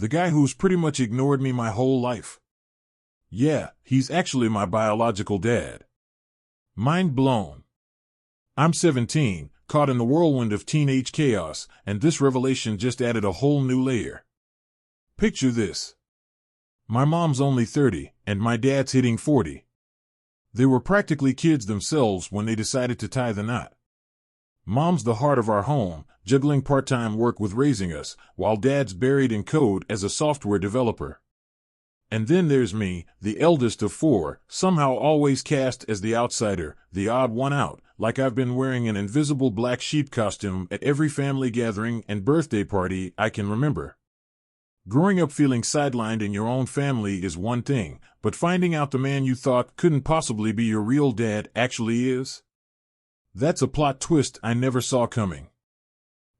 The guy who's pretty much ignored me my whole life. Yeah, he's actually my biological dad. Mind blown. I'm 17, caught in the whirlwind of teenage chaos, and this revelation just added a whole new layer. Picture this. My mom's only 30, and my dad's hitting 40. They were practically kids themselves when they decided to tie the knot. Mom's the heart of our home, juggling part-time work with raising us, while dad's buried in code as a software developer. And then there's me, the eldest of four, somehow always cast as the outsider, the odd one out, like I've been wearing an invisible black sheep costume at every family gathering and birthday party I can remember. Growing up feeling sidelined in your own family is one thing, but finding out the man you thought couldn't possibly be your real dad actually is? That's a plot twist I never saw coming.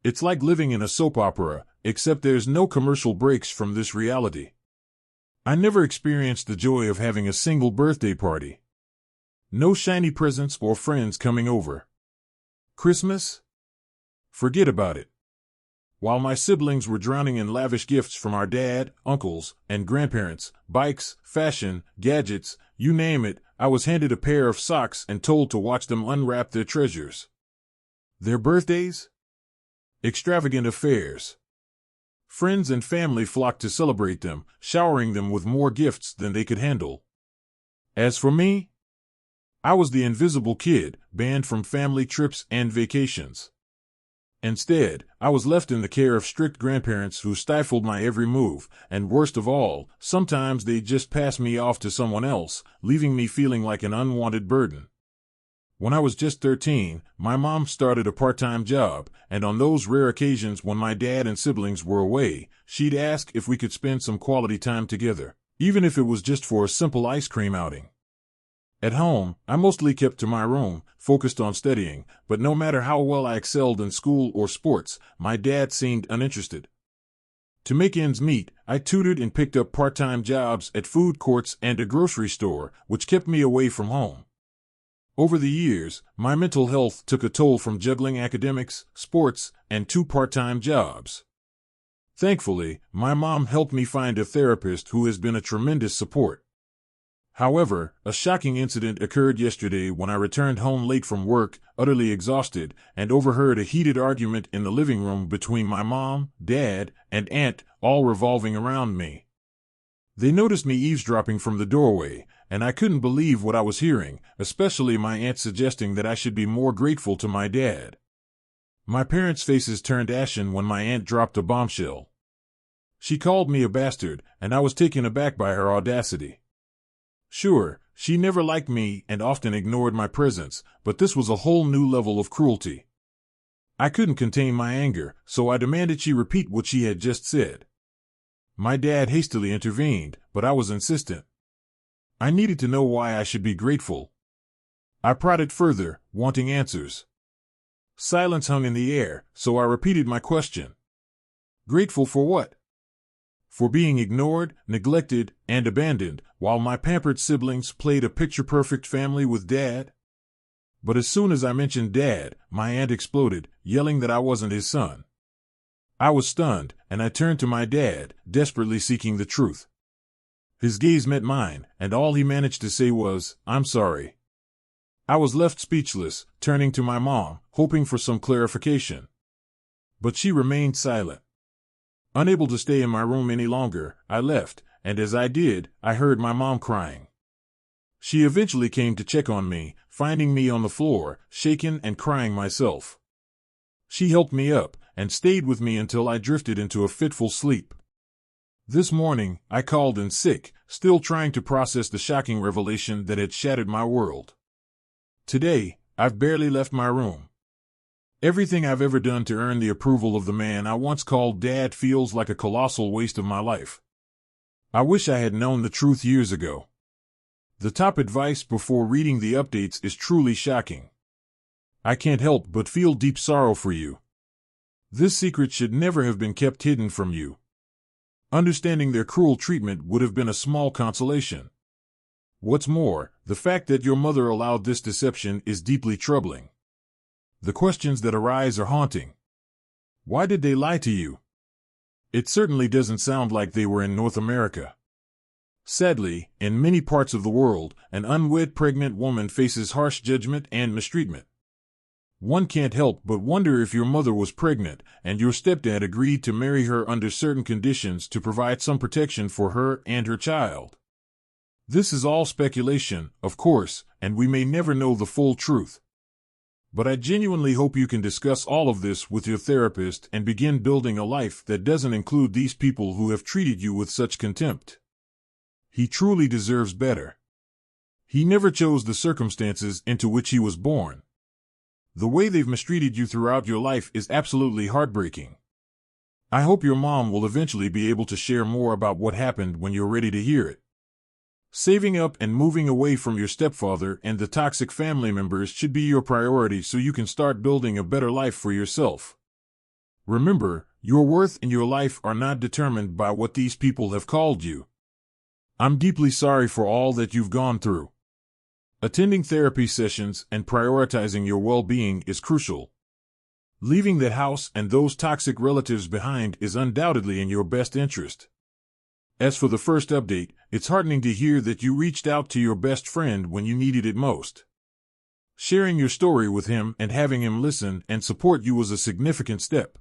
It's like living in a soap opera, except there's no commercial breaks from this reality. I never experienced the joy of having a single birthday party. No shiny presents or friends coming over. Christmas? Forget about it. While my siblings were drowning in lavish gifts from our dad, uncles, and grandparents, bikes, fashion, gadgets, you name it, I was handed a pair of socks and told to watch them unwrap their treasures. Their birthdays? Extravagant affairs. Friends and family flocked to celebrate them, showering them with more gifts than they could handle. As for me, I was the invisible kid, banned from family trips and vacations. Instead, I was left in the care of strict grandparents who stifled my every move, and worst of all, sometimes they'd just pass me off to someone else, leaving me feeling like an unwanted burden. When I was just 13, my mom started a part-time job, and on those rare occasions when my dad and siblings were away, she'd ask if we could spend some quality time together, even if it was just for a simple ice cream outing. At home, I mostly kept to my room, focused on studying, but no matter how well I excelled in school or sports, my dad seemed uninterested. To make ends meet, I tutored and picked up part-time jobs at food courts and a grocery store, which kept me away from home. Over the years, my mental health took a toll from juggling academics, sports, and 2 part-time jobs. Thankfully, my mom helped me find a therapist who has been a tremendous support. However, a shocking incident occurred yesterday when I returned home late from work, utterly exhausted, and overheard a heated argument in the living room between my mom, dad, and aunt, all revolving around me. They noticed me eavesdropping from the doorway, and I couldn't believe what I was hearing, especially my aunt suggesting that I should be more grateful to my dad. My parents' faces turned ashen when my aunt dropped a bombshell. She called me a bastard, and I was taken aback by her audacity. Sure, she never liked me and often ignored my presence, but this was a whole new level of cruelty. I couldn't contain my anger, so I demanded she repeat what she had just said. My dad hastily intervened, but I was insistent. I needed to know why I should be grateful. I prodded further, wanting answers. Silence hung in the air, so I repeated my question. Grateful for what? For being ignored, neglected, and abandoned, while my pampered siblings played a picture-perfect family with Dad? But as soon as I mentioned Dad, my aunt exploded, yelling that I wasn't his son. I was stunned, and I turned to my dad, desperately seeking the truth. His gaze met mine, and all he managed to say was, "I'm sorry." I was left speechless, turning to my mom, hoping for some clarification. But she remained silent. Unable to stay in my room any longer, I left, and as I did, I heard my mom crying. She eventually came to check on me, finding me on the floor, shaken and crying myself. She helped me up, and stayed with me until I drifted into a fitful sleep. This morning, I called in sick, still trying to process the shocking revelation that had shattered my world. Today, I've barely left my room. Everything I've ever done to earn the approval of the man I once called Dad feels like a colossal waste of my life. I wish I had known the truth years ago. The top advice before reading the updates is truly shocking. I can't help but feel deep sorrow for you. This secret should never have been kept hidden from you. Understanding their cruel treatment would have been a small consolation. What's more, the fact that your mother allowed this deception is deeply troubling. The questions that arise are haunting. Why did they lie to you? It certainly doesn't sound like they were in North America. Sadly, in many parts of the world, an unwed pregnant woman faces harsh judgment and mistreatment. One can't help but wonder if your mother was pregnant and your stepdad agreed to marry her under certain conditions to provide some protection for her and her child. This is all speculation, of course, and we may never know the full truth. But I genuinely hope you can discuss all of this with your therapist and begin building a life that doesn't include these people who have treated you with such contempt. He truly deserves better. He never chose the circumstances into which he was born. The way they've mistreated you throughout your life is absolutely heartbreaking. I hope your mom will eventually be able to share more about what happened when you're ready to hear it. Saving up and moving away from your stepfather and the toxic family members should be your priority so you can start building a better life for yourself. Remember, your worth and your life are not determined by what these people have called you. I'm deeply sorry for all that you've gone through. Attending therapy sessions and prioritizing your well-being is crucial. Leaving that house and those toxic relatives behind is undoubtedly in your best interest. As for the first update, it's heartening to hear that you reached out to your best friend when you needed it most. Sharing your story with him and having him listen and support you was a significant step.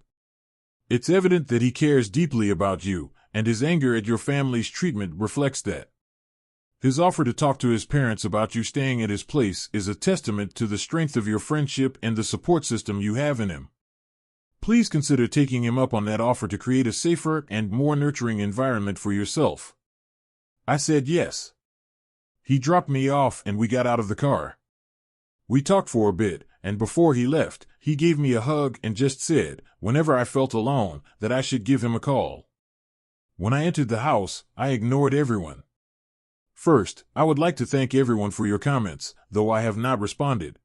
It's evident that he cares deeply about you, and his anger at your family's treatment reflects that. His offer to talk to his parents about you staying at his place is a testament to the strength of your friendship and the support system you have in him. Please consider taking him up on that offer to create a safer and more nurturing environment for yourself. I said yes. He dropped me off and we got out of the car. We talked for a bit, and before he left, he gave me a hug and just said, whenever I felt alone, that I should give him a call. When I entered the house, I ignored everyone. First, I would like to thank everyone for your comments, though I have not responded.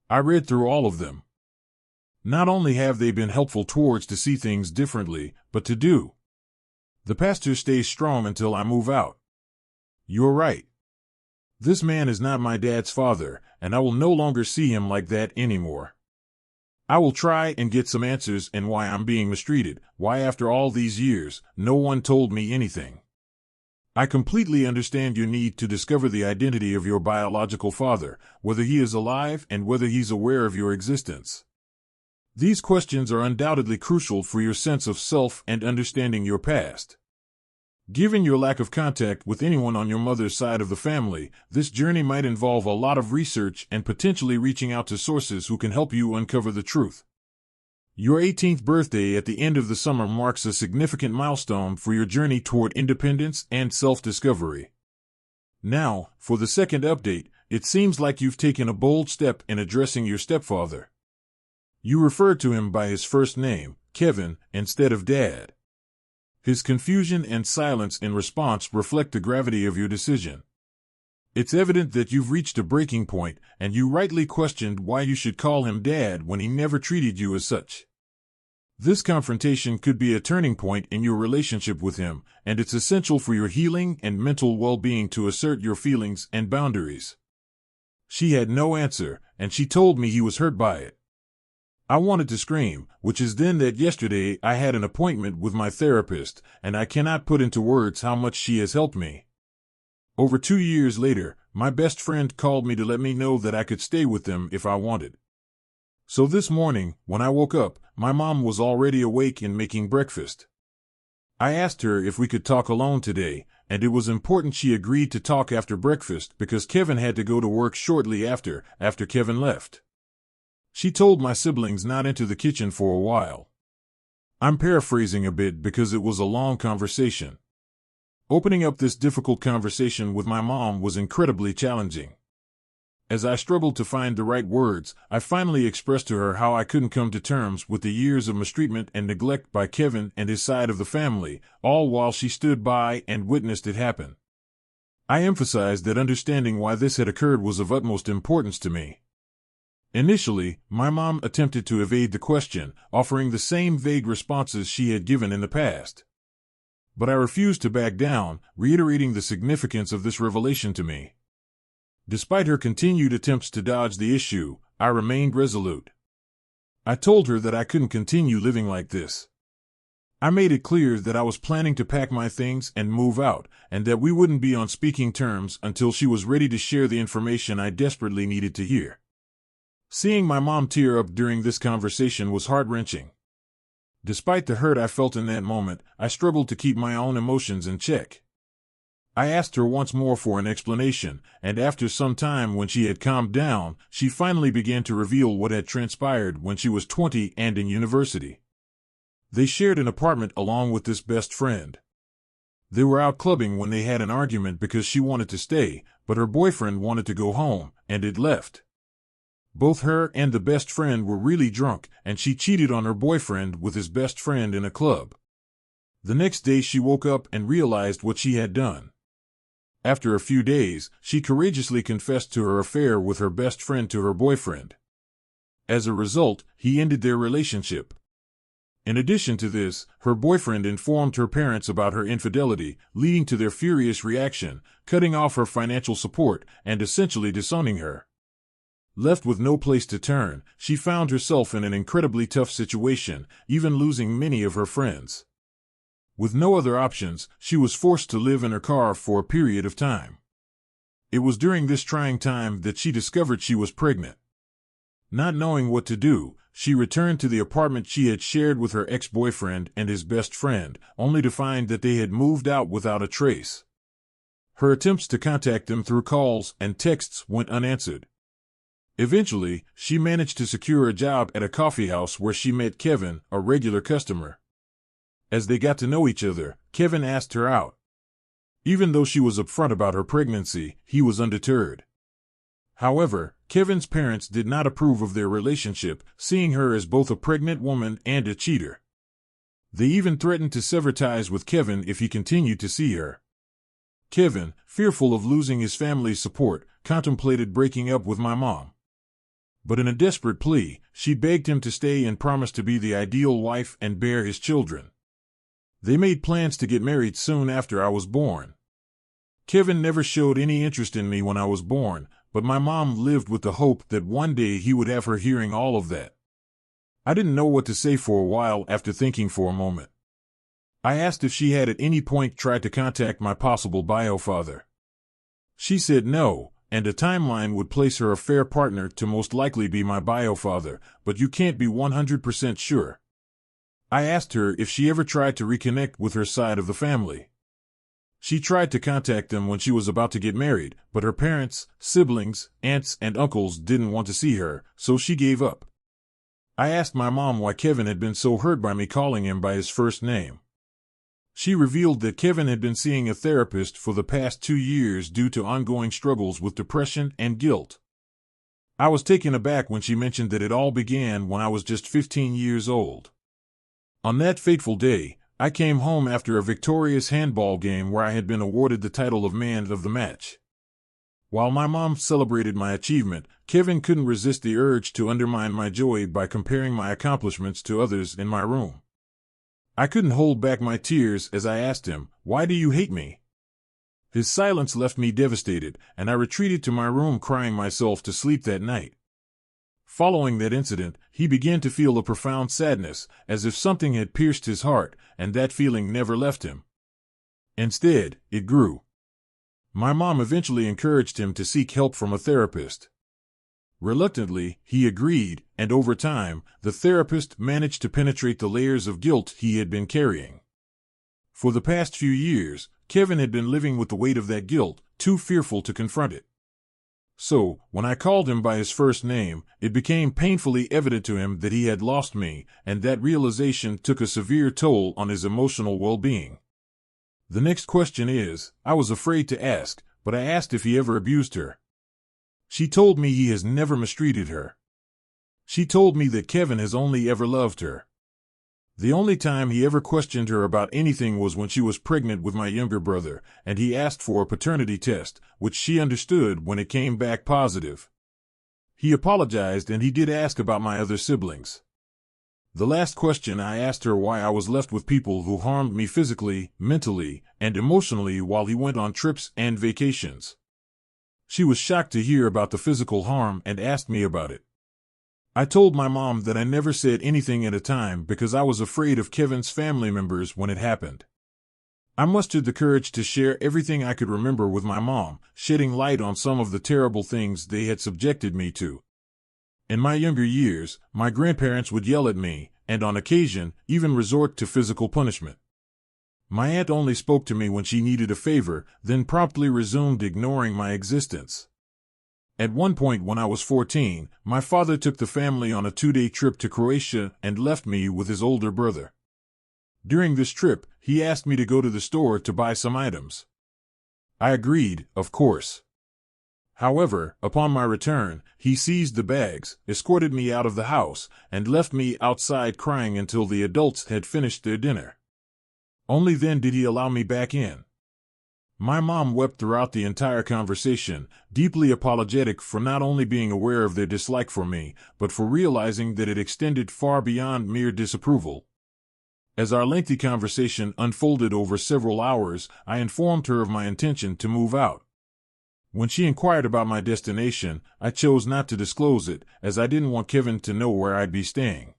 I read through all of them. Not only have they been helpful towards to see things differently, but to do. The pastor stays strong until I move out. You're right. This man is not my dad's father, and I will no longer see him like that anymore. I will try and get some answers and why I'm being mistreated, why after all these years, no one told me anything. I completely understand your need to discover the identity of your biological father, whether he is alive and whether he's aware of your existence. These questions are undoubtedly crucial for your sense of self and understanding your past. Given your lack of contact with anyone on your mother's side of the family, this journey might involve a lot of research and potentially reaching out to sources who can help you uncover the truth. Your 18th birthday at the end of the summer marks a significant milestone for your journey toward independence and self-discovery. Now, for the second update, it seems like you've taken a bold step in addressing your stepfather. You referred to him by his first name, Kevin, instead of Dad. His confusion and silence in response reflect the gravity of your decision. It's evident that you've reached a breaking point, and you rightly questioned why you should call him Dad when he never treated you as such. This confrontation could be a turning point in your relationship with him, and it's essential for your healing and mental well-being to assert your feelings and boundaries. She had no answer, and she told me he was hurt by it. I wanted to scream, which is then that yesterday I had an appointment with my therapist, and I cannot put into words how much she has helped me. Over 2 years later, my best friend called me to let me know that I could stay with them if I wanted. So this morning, when I woke up, my mom was already awake and making breakfast. I asked her if we could talk alone today, and it was important she agreed to talk after breakfast because Kevin had to go to work shortly after Kevin left. She told my siblings not into the kitchen for a while. I'm paraphrasing a bit because it was a long conversation. Opening up this difficult conversation with my mom was incredibly challenging. As I struggled to find the right words, I finally expressed to her how I couldn't come to terms with the years of mistreatment and neglect by Kevin and his side of the family, all while she stood by and witnessed it happen. I emphasized that understanding why this had occurred was of utmost importance to me. Initially, my mom attempted to evade the question, offering the same vague responses she had given in the past. But I refused to back down, reiterating the significance of this revelation to me. Despite her continued attempts to dodge the issue, I remained resolute. I told her that I couldn't continue living like this. I made it clear that I was planning to pack my things and move out, and that we wouldn't be on speaking terms until she was ready to share the information I desperately needed to hear. Seeing my mom tear up during this conversation was heart-wrenching. Despite the hurt I felt in that moment, I struggled to keep my own emotions in check. I asked her once more for an explanation, and after some time, when she had calmed down, she finally began to reveal what had transpired when she was 20 and in university. They shared an apartment along with this best friend. They were out clubbing when they had an argument because she wanted to stay, but her boyfriend wanted to go home, and it left. Both her and the best friend were really drunk, and she cheated on her boyfriend with his best friend in a club. The next day she woke up and realized what she had done. After a few days, she courageously confessed to her affair with her best friend to her boyfriend. As a result, he ended their relationship. In addition to this, her boyfriend informed her parents about her infidelity, leading to their furious reaction, cutting off her financial support, and essentially disowning her. Left with no place to turn, she found herself in an incredibly tough situation, even losing many of her friends. With no other options, she was forced to live in her car for a period of time. It was during this trying time that she discovered she was pregnant. Not knowing what to do, she returned to the apartment she had shared with her ex-boyfriend and his best friend, only to find that they had moved out without a trace. Her attempts to contact them through calls and texts went unanswered. Eventually, she managed to secure a job at a coffeehouse where she met Kevin, a regular customer. As they got to know each other, Kevin asked her out. Even though she was upfront about her pregnancy, he was undeterred. However, Kevin's parents did not approve of their relationship, seeing her as both a pregnant woman and a cheater. They even threatened to sever ties with Kevin if he continued to see her. Kevin, fearful of losing his family's support, contemplated breaking up with my mom. But in a desperate plea, she begged him to stay and promised to be the ideal wife and bear his children. They made plans to get married soon after I was born. Kevin never showed any interest in me when I was born, but my mom lived with the hope that one day he would have her hearing all of that. I didn't know what to say for a while after thinking for a moment. I asked if she had at any point tried to contact my possible bio-father. She said no, and a timeline would place her a fair partner to most likely be my bio-father, but you can't be 100% sure. I asked her if she ever tried to reconnect with her side of the family. She tried to contact them when she was about to get married, but her parents, siblings, aunts, and uncles didn't want to see her, so she gave up. I asked my mom why Kevin had been so hurt by me calling him by his first name. She revealed that Kevin had been seeing a therapist for the past 2 years due to ongoing struggles with depression and guilt. I was taken aback when she mentioned that it all began when I was just 15 years old. On that fateful day, I came home after a victorious handball game where I had been awarded the title of man of the match. While my mom celebrated my achievement, Kevin couldn't resist the urge to undermine my joy by comparing my accomplishments to others in my room. I couldn't hold back my tears as I asked him, "Why do you hate me?" His silence left me devastated, and I retreated to my room crying myself to sleep that night. Following that incident, he began to feel a profound sadness, as if something had pierced his heart, and that feeling never left him. Instead, it grew. My mom eventually encouraged him to seek help from a therapist. Reluctantly, he agreed, and over time, the therapist managed to penetrate the layers of guilt he had been carrying. For the past few years, Kevin had been living with the weight of that guilt, too fearful to confront it. So, when I called him by his first name, it became painfully evident to him that he had lost me, and that realization took a severe toll on his emotional well-being. The next question is, I was afraid to ask, but I asked if he ever abused her. She told me he has never mistreated her. She told me that Kevin has only ever loved her. The only time he ever questioned her about anything was when she was pregnant with my younger brother, and he asked for a paternity test, which she understood when it came back positive. He apologized, and he did ask about my other siblings. The last question I asked her why I was left with people who harmed me physically, mentally, and emotionally while he went on trips and vacations. She was shocked to hear about the physical harm and asked me about it. I told my mom that I never said anything at a time because I was afraid of Kevin's family members when it happened. I mustered the courage to share everything I could remember with my mom, shedding light on some of the terrible things they had subjected me to. In my younger years, my grandparents would yell at me, and on occasion, even resort to physical punishment. My aunt only spoke to me when she needed a favor, then promptly resumed ignoring my existence. At one point when I was 14, my father took the family on a 2-day trip to Croatia and left me with his older brother. During this trip, he asked me to go to the store to buy some items. I agreed, of course. However, upon my return, he seized the bags, escorted me out of the house, and left me outside crying until the adults had finished their dinner. Only then did he allow me back in. My mom wept throughout the entire conversation, deeply apologetic for not only being aware of their dislike for me, but for realizing that it extended far beyond mere disapproval. As our lengthy conversation unfolded over several hours, I informed her of my intention to move out. When she inquired about my destination, I chose not to disclose it, as I didn't want Kevin to know where I'd be staying.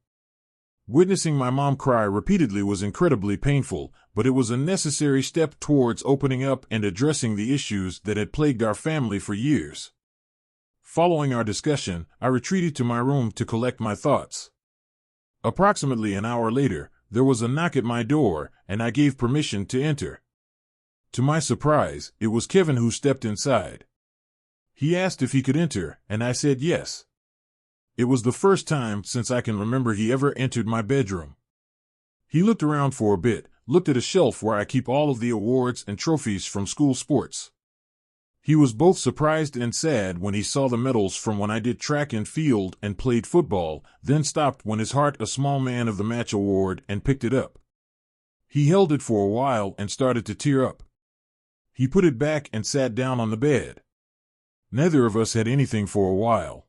Witnessing my mom cry repeatedly was incredibly painful, but it was a necessary step towards opening up and addressing the issues that had plagued our family for years. Following our discussion, I retreated to my room to collect my thoughts. Approximately an hour later, there was a knock at my door, and I gave permission to enter. To my surprise, it was Kevin who stepped inside. He asked if he could enter, and I said yes. It was the first time since I can remember he ever entered my bedroom. He looked around for a bit, looked at a shelf where I keep all of the awards and trophies from school sports. He was both surprised and sad when he saw the medals from when I did track and field and played football, then stopped when his heart a small man of the match award and picked it up. He held it for a while and started to tear up. He put it back and sat down on the bed. Neither of us had anything for a while.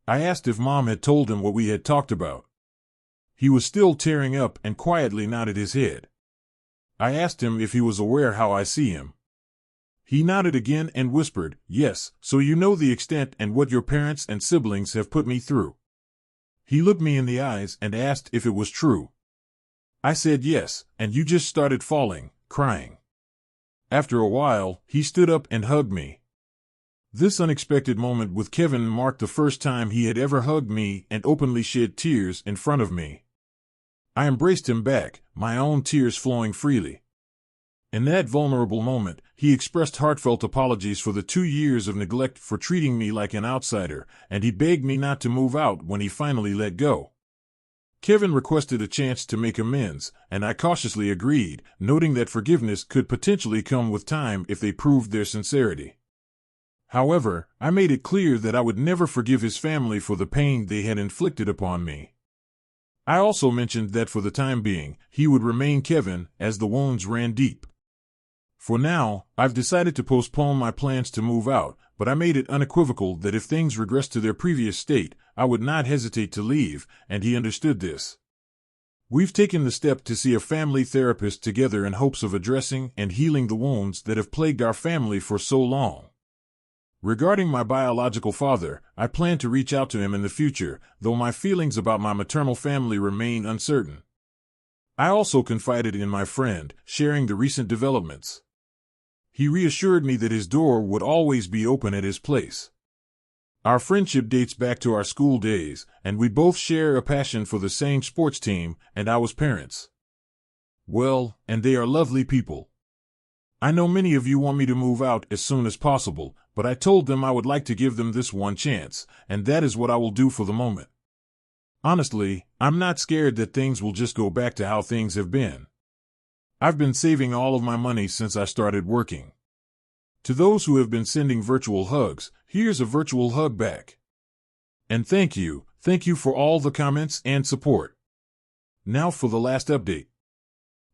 I asked if Mom had told him what we had talked about. He was still tearing up and quietly nodded his head. I asked him if he was aware how I see him. He nodded again and whispered, "Yes, so you know the extent and what your parents and siblings have put me through." He looked me in the eyes and asked if it was true. I said yes, and you just started falling, crying. After a while, he stood up and hugged me. This unexpected moment with Kevin marked the first time he had ever hugged me and openly shed tears in front of me. I embraced him back, my own tears flowing freely. In that vulnerable moment, he expressed heartfelt apologies for the 2 years of neglect, for treating me like an outsider, and he begged me not to move out when he finally let go. Kevin requested a chance to make amends, and I cautiously agreed, noting that forgiveness could potentially come with time if they proved their sincerity. However, I made it clear that I would never forgive his family for the pain they had inflicted upon me. I also mentioned that for the time being, he would remain Kevin, as the wounds ran deep. For now, I've decided to postpone my plans to move out, but I made it unequivocal that if things regressed to their previous state, I would not hesitate to leave, and he understood this. We've taken the step to see a family therapist together in hopes of addressing and healing the wounds that have plagued our family for so long. Regarding my biological father, I plan to reach out to him in the future, though my feelings about my maternal family remain uncertain. I also confided in my friend, sharing the recent developments. He reassured me that his door would always be open at his place. Our friendship dates back to our school days, and we both share a passion for the same sports team, and I was parents. Well, and they are lovely people. I know many of you want me to move out as soon as possible, but I told them I would like to give them this one chance, and that is what I will do for the moment. Honestly, I'm not scared that things will just go back to how things have been. I've been saving all of my money since I started working. To those who have been sending virtual hugs, here's a virtual hug back. And thank you for all the comments and support. Now for the last update.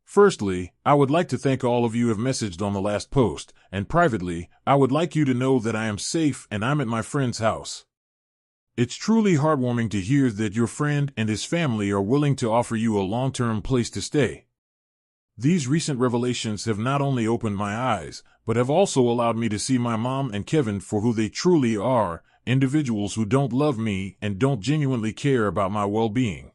Firstly, I would like to thank all of you who have messaged on the last post, and privately, I would like you to know that I am safe and I'm at my friend's house. It's truly heartwarming to hear that your friend and his family are willing to offer you a long-term place to stay. These recent revelations have not only opened my eyes, but have also allowed me to see my mom and Kevin for who they truly are, individuals who don't love me and don't genuinely care about my well-being.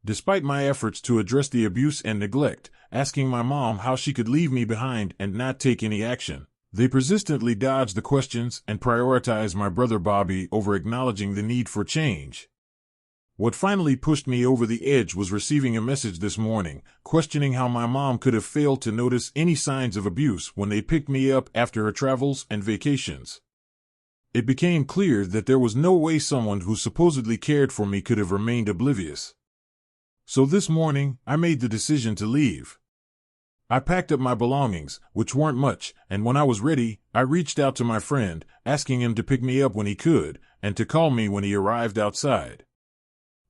Despite my efforts to address the abuse and neglect, asking my mom how she could leave me behind and not take any action, they persistently dodged the questions and prioritized my brother Bobby over acknowledging the need for change. What finally pushed me over the edge was receiving a message this morning, questioning how my mom could have failed to notice any signs of abuse when they picked me up after her travels and vacations. It became clear that there was no way someone who supposedly cared for me could have remained oblivious. So this morning, I made the decision to leave. I packed up my belongings, which weren't much, and when I was ready, I reached out to my friend, asking him to pick me up when he could, and to call me when he arrived outside.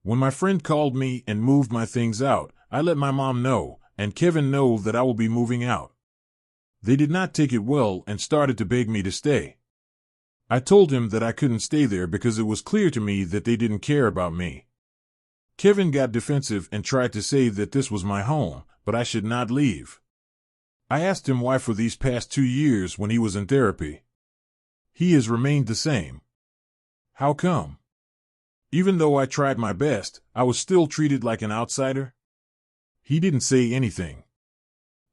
When my friend called me and moved my things out, I let my mom know, and Kevin know that I will be moving out. They did not take it well and started to beg me to stay. I told him that I couldn't stay there because it was clear to me that they didn't care about me. Kevin got defensive and tried to say that this was my home, but I should not leave. I asked him why for these past 2 years when he was in therapy. He has remained the same. How come? Even though I tried my best, I was still treated like an outsider. He didn't say anything.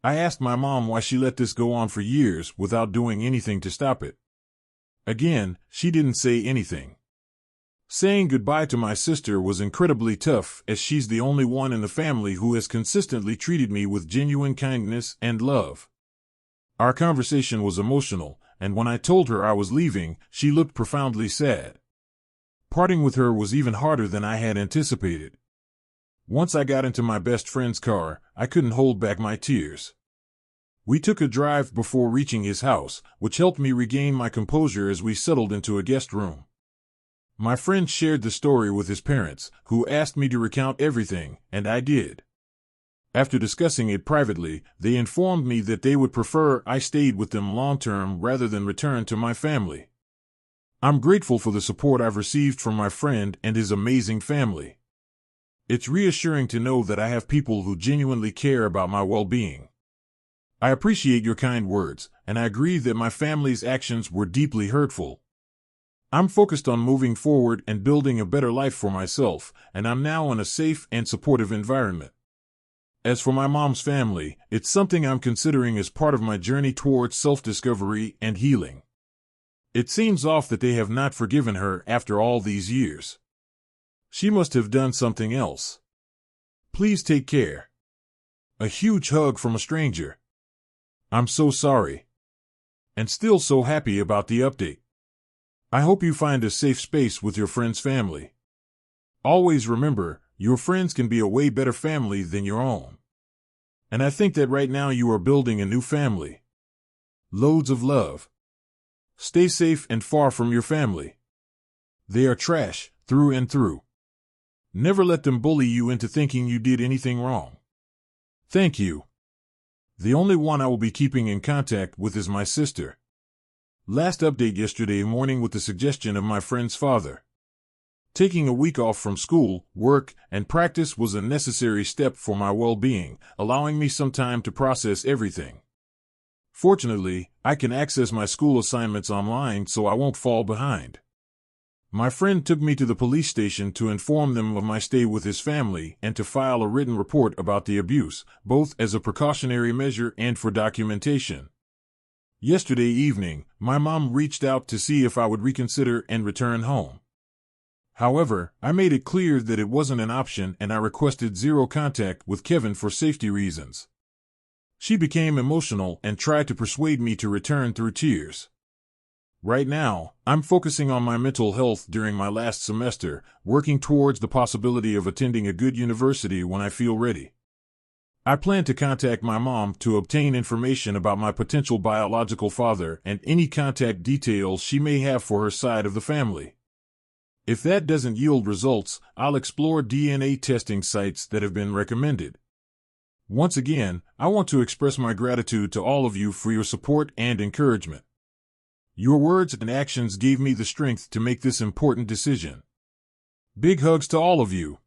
I asked my mom why she let this go on for years without doing anything to stop it. Again, she didn't say anything. Saying goodbye to my sister was incredibly tough, as she's the only one in the family who has consistently treated me with genuine kindness and love. Our conversation was emotional, and when I told her I was leaving, she looked profoundly sad. Parting with her was even harder than I had anticipated. Once I got into my best friend's car, I couldn't hold back my tears. We took a drive before reaching his house, which helped me regain my composure as we settled into a guest room. My friend shared the story with his parents, who asked me to recount everything, and I did. After discussing it privately, they informed me that they would prefer I stayed with them long-term rather than return to my family. I'm grateful for the support I've received from my friend and his amazing family. It's reassuring to know that I have people who genuinely care about my well-being. I appreciate your kind words, and I agree that my family's actions were deeply hurtful. I'm focused on moving forward and building a better life for myself, and I'm now in a safe and supportive environment. As for my mom's family, it's something I'm considering as part of my journey towards self-discovery and healing. It seems off that they have not forgiven her after all these years. She must have done something else. Please take care. A huge hug from a stranger. I'm so sorry. And still so happy about the update. I hope you find a safe space with your friend's family. Always remember, your friends can be a way better family than your own. And I think that right now you are building a new family. Loads of love. Stay safe and far from your family. They are trash, through and through. Never let them bully you into thinking you did anything wrong. Thank you. The only one I will be keeping in contact with is my sister. Last update yesterday morning with the suggestion of my friend's father. Taking a week off from school, work, and practice was a necessary step for my well-being, allowing me some time to process everything. Fortunately, I can access my school assignments online so I won't fall behind. My friend took me to the police station to inform them of my stay with his family and to file a written report about the abuse, both as a precautionary measure and for documentation. Yesterday evening, my mom reached out to see if I would reconsider and return home. However, I made it clear that it wasn't an option and I requested zero contact with Kevin for safety reasons. She became emotional and tried to persuade me to return through tears. Right now, I'm focusing on my mental health during my last semester, working towards the possibility of attending a good university when I feel ready. I plan to contact my mom to obtain information about my potential biological father and any contact details she may have for her side of the family. If that doesn't yield results, I'll explore DNA testing sites that have been recommended. Once again, I want to express my gratitude to all of you for your support and encouragement. Your words and actions gave me the strength to make this important decision. Big hugs to all of you.